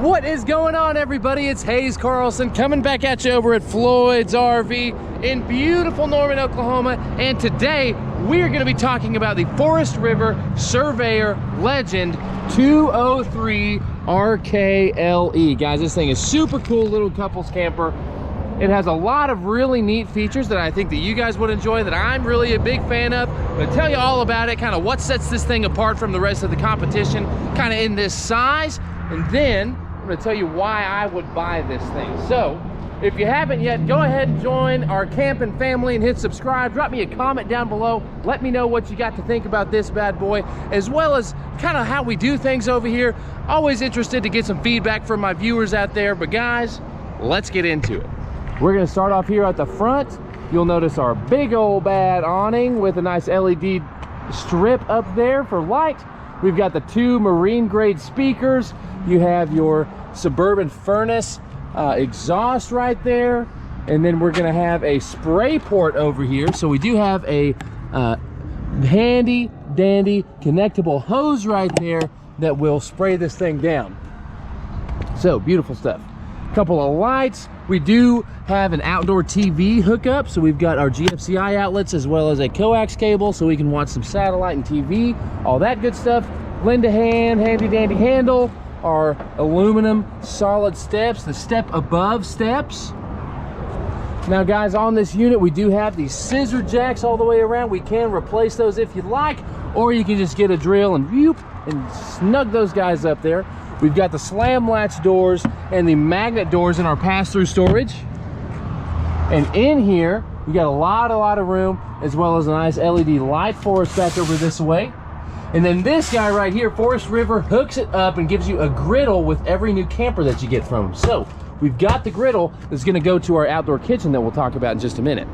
What is going on, everybody? It's Haze Carlson coming back at you over at Floyd's RV in beautiful Norman, Oklahoma. And today we're going to be talking about the Forest River Surveyor Legend 203 RKLE. Guys, this thing is super cool little couples camper. It has a lot of really neat features that I think that you guys would enjoy, that I'm really a big fan of. I'm going to tell you all about it, kind of what sets this thing apart from the rest of the competition, kind of in this size. And then I'm going to tell you why I would buy this thing. So if you haven't yet, go ahead and join our camping family and hit subscribe. Drop me a comment down below. Let me know what you got to think about this bad boy, as well as kind of how we do things over here. Always interested to get some feedback from my viewers out there. But guys, let's get into it. We're going to start off here at the front. You'll notice our big old bad awning with a nice LED strip up there for light. We've got the two marine grade speakers. You have your Suburban furnace exhaust right there. And then we're going to have a spray port over here. So we do have a handy dandy connectable hose right there that will spray this thing down. So beautiful stuff. Couple of lights. We do have an outdoor TV hookup, so we've got our GFCI outlets as well as a coax cable, so we can watch some satellite and TV, all that good stuff. Lend a hand, handy dandy handle, our aluminum solid steps, the step above steps. Now guys, on this unit we do have these scissor jacks all the way around. We can replace those if you'd like, or you can just get a drill and whoop and snug those guys up there. We've got the slam latch doors and the magnet doors in our pass-through storage. And in here, we got a lot of room, as well as a nice LED light for us back over this way. And then this guy right here, Forest River, hooks it up and gives you a griddle with every new camper that you get from them. So we've got the griddle that's gonna go to our outdoor kitchen that we'll talk about in just a minute.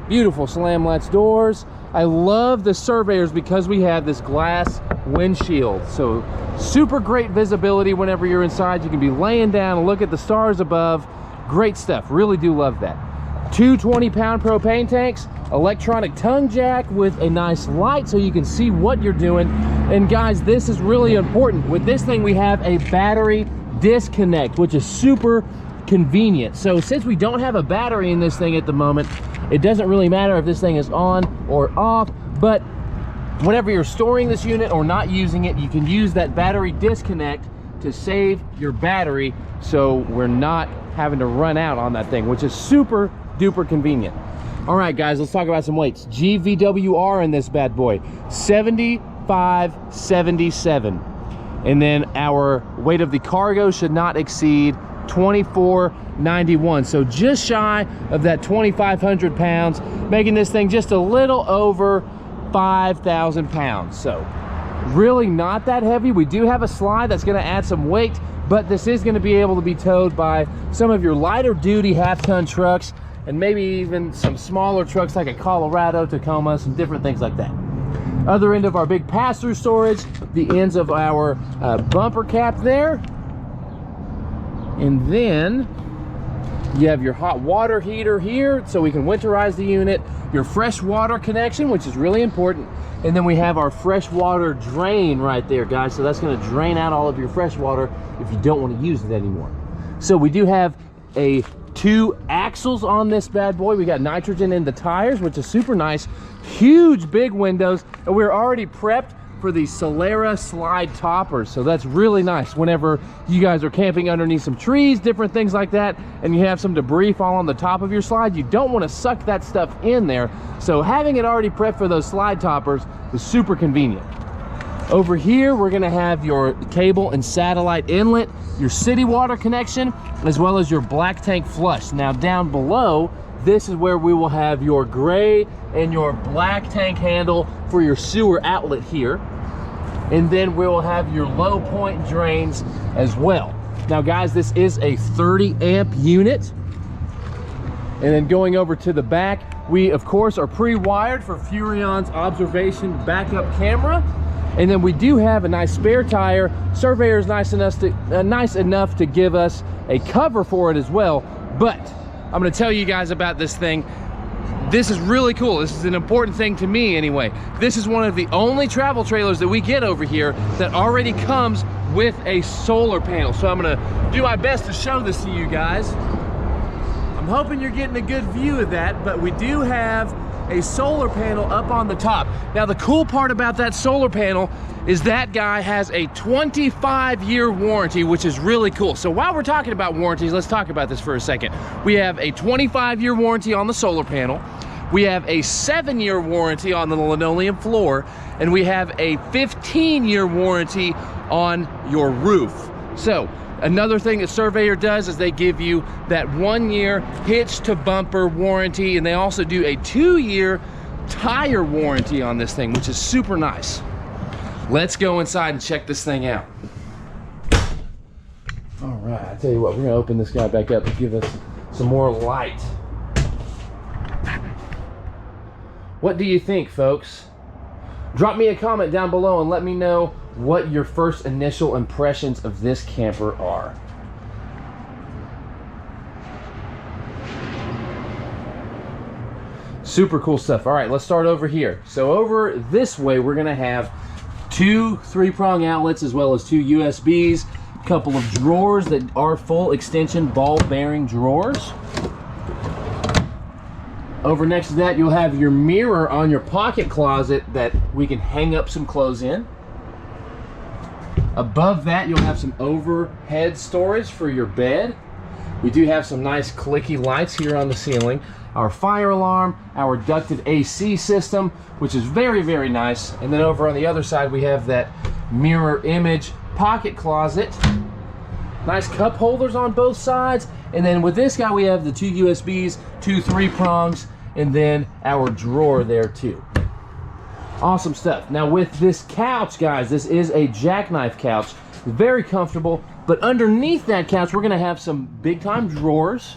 Beautiful slam latch doors. I love the Surveyors because we have this glass windshield, so super great visibility whenever you're inside. You can be laying down and look at the stars above. Great stuff, really do love that. Two 20-pound propane tanks, electronic tongue jack with a nice light so you can see what you're doing. And guys, this is really important. With this thing we have a battery disconnect, which is super convenient. So since we don't have a battery in this thing at the moment, it doesn't really matter if this thing is on or off, but whenever you're storing this unit or not using it, you can use that battery disconnect to save your battery, so we're not having to run out on that thing, which is super duper convenient. All right guys, let's talk about some weights. GVWR in this bad boy, 7577. And then our weight of the cargo should not exceed 2491, so just shy of that 2,500 pounds, making this thing just a little over 5,000 pounds. So really not that heavy. We do have a slide that's going to add some weight, but this is going to be able to be towed by some of your lighter duty half-ton trucks, and maybe even some smaller trucks like a Colorado, Tacoma, some different things like that. Other end of our big pass-through storage, the ends of our bumper cap there. And then you have your hot water heater here, so we can winterize the unit, your fresh water connection, which is really important. And then we have our fresh water drain right there, guys. So that's going to drain out all of your fresh water if you don't want to use it anymore. So we do have two axles on this bad boy. We got nitrogen in the tires, which is super nice. Huge big windows, and we're already prepped for the Solera slide toppers, so that's really nice whenever you guys are camping underneath some trees, different things like that, and you have some debris fall on the top of your slide. You don't want to suck that stuff in there, so having it already prepped for those slide toppers is super convenient. Over here we're going to have your cable and satellite inlet, your city water connection, as well as your black tank flush. Now down below, this is where we will have your gray and your black tank handle for your sewer outlet here. And then we will have your low point drains as well. Now guys, this is a 30 amp unit. And then going over to the back, we of course are pre-wired for Furion's observation backup camera. And then we do have a nice spare tire. Surveyor is nice enough to give us a cover for it as well. But I'm going to tell you guys about this thing. this is really cool. This is an important thing to me anyway. This is one of the only travel trailers that we get over here that already comes with a solar panel. So I'm gonna do my best to show this to you guys. I'm hoping you're getting a good view of that, but we do have a solar panel up on the top. Now the cool part about that solar panel is that guy has a 25-year warranty, which is really cool. So while we're talking about warranties, let's talk about this for a second. We have a 25-year warranty on the solar panel. We have a 7-year warranty on the linoleum floor, and we have a 15-year warranty on your roof. So another thing that Surveyor does is they give you that 1-year hitch to bumper warranty, and they also do a 2-year tire warranty on this thing, which is super nice. Let's go inside and check this thing out. All right, I tell you what, we're gonna open this guy back up to give us some more light. What do you think, folks? Drop me a comment down below and let me know what your first initial impressions of this camper are. Super cool stuff. All right, let's start over here. So over this way, we're gonna have 2 3-prong outlets as well as 2 USBs, a couple of drawers that are full extension ball bearing drawers. Over next to that, you'll have your mirror on your pocket closet that we can hang up some clothes in. Above that, you'll have some overhead storage for your bed. We do have some nice clicky lights here on the ceiling. Our fire alarm, our ducted AC system, which is very, very nice. And then over on the other side, we have that mirror image pocket closet. Nice cup holders on both sides. And then with this guy, we have the 2 USBs, 2 3-prongs, and then our drawer there too. Awesome stuff. Now with this couch, guys, this is a jackknife couch. Very comfortable, but underneath that couch, we're gonna have some big time drawers.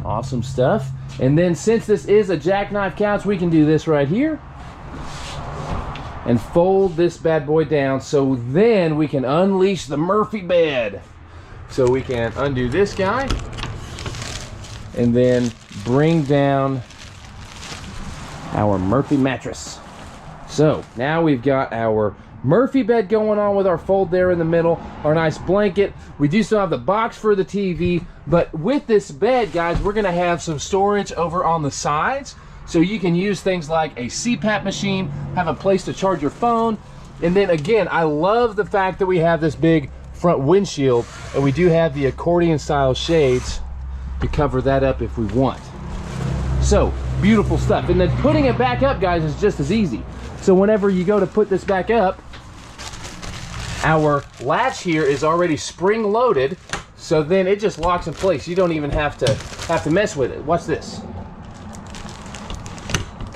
Awesome stuff. And then since this is a jackknife couch, we can do this right here and fold this bad boy down, so then we can unleash the Murphy bed. So we can undo this guy and then bring down our Murphy mattress. So now we've got our Murphy bed going on with our fold there in the middle, our nice blanket. We do still have the box for the TV, but with this bed, guys, we're gonna have some storage over on the sides. So you can use things like a CPAP machine, have a place to charge your phone. And then again, I love the fact that we have this big front windshield, and we do have the accordion style shades to cover that up if we want. So beautiful stuff. And then putting it back up, guys, is just as easy. So whenever you go to put this back up, our latch here is already spring loaded, so then it just locks in place. You don't even have to mess with it. Watch this.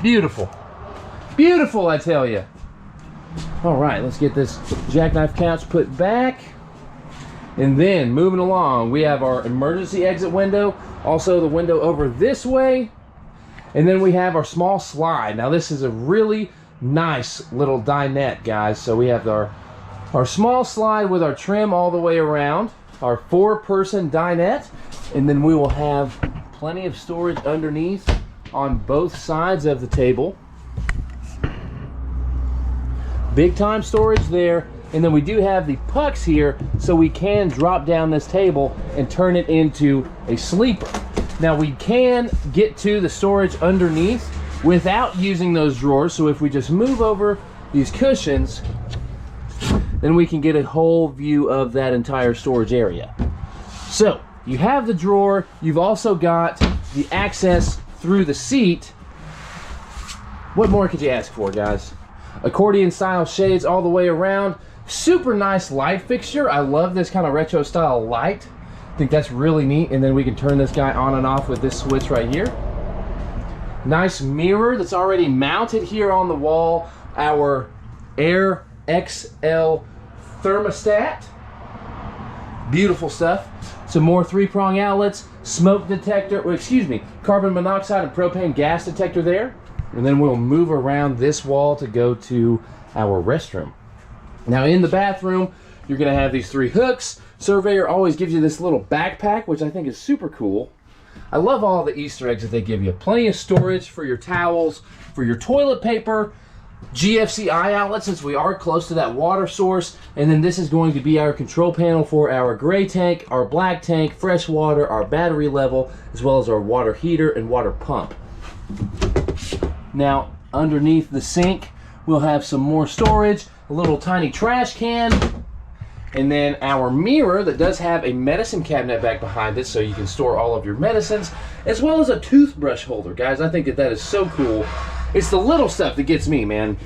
Beautiful. Beautiful, I tell you. All right, let's get this jackknife couch put back. And then moving along, we have our emergency exit window, also the window over this way. And then we have our small slide. Now this is a really nice little dinette, guys. So we have our small slide with our trim all the way around, our 4-person dinette, and then we will have plenty of storage underneath on both sides of the table. Big time storage there. And then we do have the pucks here, so we can drop down this table and turn it into a sleeper. Now we can get to the storage underneath without using those drawers. So if we just move over these cushions, then we can get a whole view of that entire storage area. So you have the drawer, you've also got the access through the seat. What more could you ask for, guys? Accordion style shades all the way around. Super nice light fixture. I love this kind of retro style light. I think that's really neat. And then we can turn this guy on and off with this switch right here. Nice mirror that's already mounted here on the wall. Our Air XL thermostat. Beautiful stuff. Some more 3-prong outlets, smoke detector, or excuse me, carbon monoxide and propane gas detector there. And then we'll move around this wall to go to our restroom. Now in the bathroom, you're gonna have these 3 hooks. Surveyor always gives you this little backpack, which I think is super cool. I love all the Easter eggs that they give you. Plenty of storage for your towels, for your toilet paper, GFCI outlet since we are close to that water source, and then this is going to be our control panel for our gray tank, our black tank, fresh water, our battery level, as well as our water heater and water pump. Now, underneath the sink, we'll have some more storage, a little tiny trash can, and then our mirror that does have a medicine cabinet back behind it so you can store all of your medicines, as well as a toothbrush holder. Guys, I think that that is so cool. It's the little stuff that gets me, man.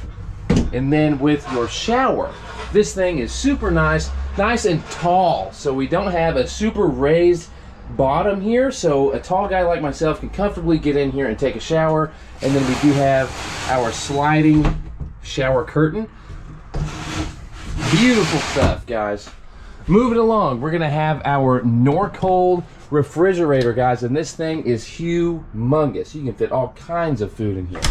And then with your shower, this thing is super nice and tall, so we don't have a super raised bottom here, so a tall guy like myself can comfortably get in here and take a shower. And then we do have our sliding shower curtain. Beautiful stuff, guys. Moving along, we're gonna have our Norcold refrigerator, guys, and this thing is humongous. You can fit all kinds of food in here.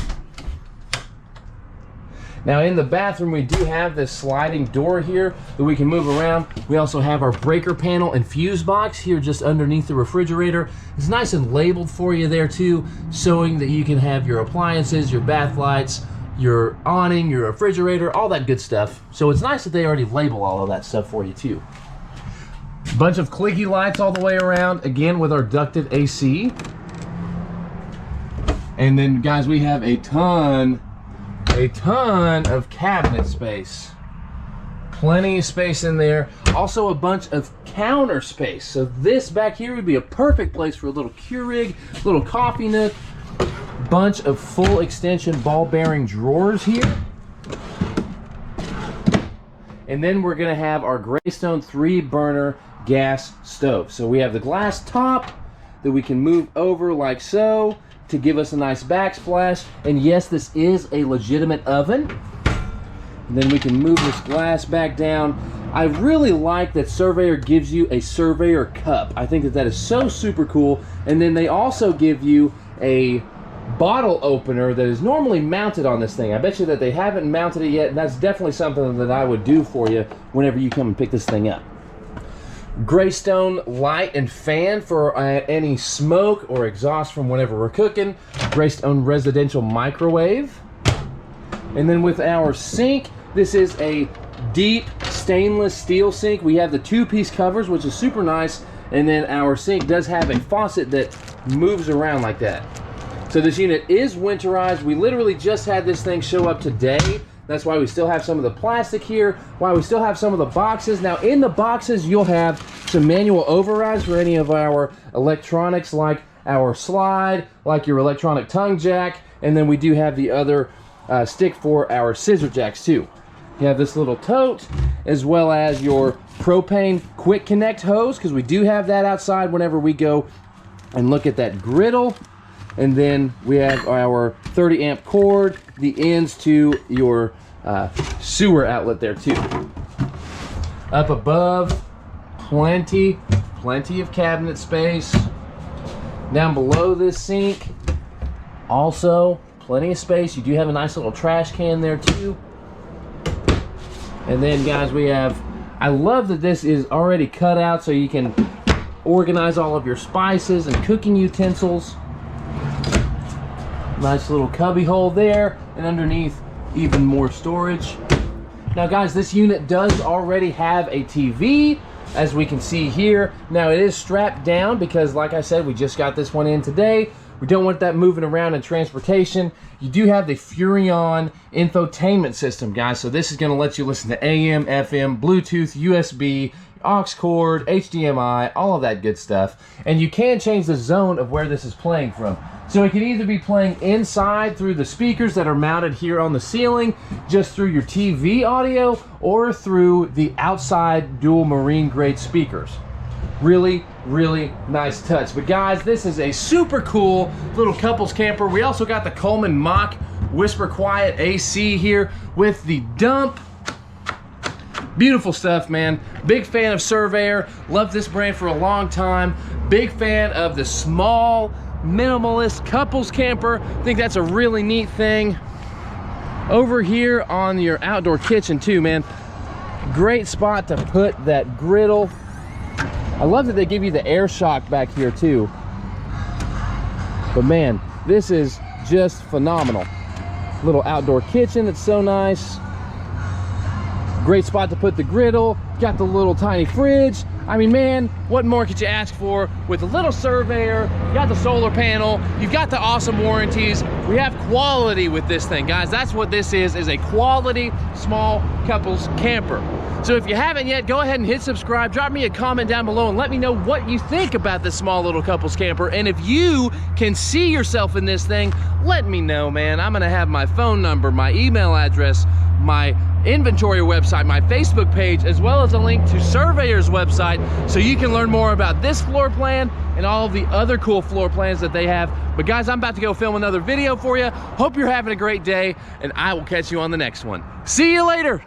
Now in the bathroom, we do have this sliding door here that we can move around. We also have our breaker panel and fuse box here just underneath the refrigerator. It's nice and labeled for you there too, showing that you can have your appliances, your bath lights, your awning, your refrigerator, all that good stuff. So it's nice that they already label all of that stuff for you too. Bunch of clicky lights all the way around, again with our ducted AC. And then guys, we have a ton of cabinet space. Plenty of space in there. Also a bunch of counter space. So this back here would be a perfect place for a little Keurig, little coffee nook. Bunch of full extension ball bearing drawers here. And then we're gonna have our Greystone 3-burner gas stove. So we have the glass top that we can move over like so to give us a nice backsplash. And yes, this is a legitimate oven. And then we can move this glass back down. I really like that Surveyor gives you a Surveyor cup. I think that that is so super cool. And then they also give you a bottle opener that is normally mounted on this thing. I bet you that they haven't mounted it yet, and that's definitely something that I would do for you whenever you come and pick this thing up. Greystone light and fan for any smoke or exhaust from whatever we're cooking. Greystone residential microwave. And then with our sink, this is a deep stainless steel sink. We have the 2-piece covers, which is super nice. And then our sink does have a faucet that moves around like that. So this unit is winterized. We literally just had this thing show up today. That's why we still have some of the plastic here, why we still have some of the boxes. Now in the boxes, you'll have some manual overrides for any of our electronics, like our slide, like your electronic tongue jack, and then we do have the other stick for our scissor jacks too. You have this little tote, as well as your propane quick connect hose, because we do have that outside whenever we go and look at that griddle. And then we have our 30 amp cord, the ends to your sewer outlet there too. Up above, plenty of cabinet space. Down below this sink, also plenty of space. You do have a nice little trash can there too. And then guys, we have, I love that this is already cut out so you can organize all of your spices and cooking utensils. Nice little cubby hole there, and underneath even more storage. Now guys, this unit does already have a TV, as we can see here. Now it is strapped down because, like I said, we just got this one in today. We don't want that moving around in transportation. You do have the Furrion infotainment system, guys, so this is going to let you listen to AM, FM, Bluetooth, USB, aux cord, HDMI, all of that good stuff. And you can change the zone of where this is playing from. So it can either be playing inside through the speakers that are mounted here on the ceiling, just through your TV audio, or through the outside dual marine grade speakers. Really nice touch. But guys, this is a super cool little couples camper. We also got the Coleman Mach Whisper Quiet AC here with the dump. Beautiful stuff, man. Big fan of Surveyor. Loved this brand for a long time. Big fan of the small minimalist couples camper. Think that's a really neat thing. Over here on your outdoor kitchen too, man. Great spot to put that griddle. I love that they give you the air shock back here too. But man, this is just phenomenal. Little outdoor kitchen that's so nice. Great spot to put the griddle. Got the little tiny fridge. I mean, man, what more could you ask for with a little Surveyor? You got the solar panel. You've got the awesome warranties. We have quality with this thing, guys. That's what this is a quality small couples camper. So if you haven't yet, go ahead and hit subscribe. Drop me a comment down below and let me know what you think about this small little couples camper. And if you can see yourself in this thing, let me know, man. I'm gonna have my phone number, my email address, my inventory website, my Facebook page, as well as a link to Surveyor's website so you can learn more about this floor plan and all of the other cool floor plans that they have. But guys, I'm about to go film another video for you. Hope you're having a great day, and I will catch you on the next one. See you later.